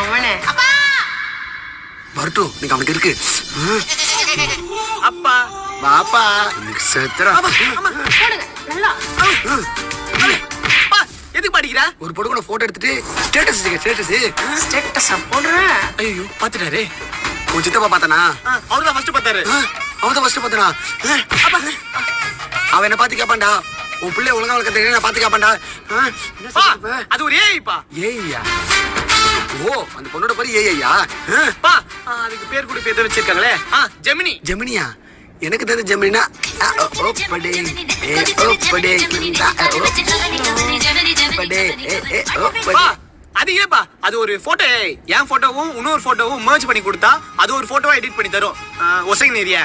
அவனே வரட்டும் நீங்க அவனுக்கு இருக்கு. அப்பா பாப்பா இன்னைக்கு செத்துறா. போடுங்க நல்லா. அப்பா எதுக்கு படிக்கிற? ஒரு பொண்ணு கூட போட்டோ எடுத்துட்டு ஸ்டேட்டஸ் ஸ்டேட்டஸா போடுறேன். ஐயோ பாத்துட்டாரு. உன் சித்தப்பா பார்த்தானா? அவரு தான் ஃபர்ஸ்ட் பார்த்தாரு. அவன் தான் ஃபர்ஸ்ட் பார்த்தானா? அவன் என்ன பார்த்து கேட்பான்டா, உன் பிள்ளை ஒழுங்கா வளர்க்க தெரியும் நான் பார்த்து கேட்பான்டா. அது ஒரு ஏஐப்பா. ஏய்யா? ஓ அந்த பொண்ணோட பேரு ஏய்யா? பா அதுக்கு பேர் கூட பேர் வச்சிருக்காங்களே. ஜெமினி. ஜெமினியா? எனக்கு தெரிஞ்ச ஜெமினினா ஓப்படே ஓப்படே பா அது ஏப்பா அது ஒரு போட்டோ. என் போட்டோவும் இன்னொரு போட்டோவும் மர்ஜ் பண்ணி கொடுத்தா அது ஒரு போட்டோவா எடிட் பண்ணி தரும். ஒசைன் ஏரியா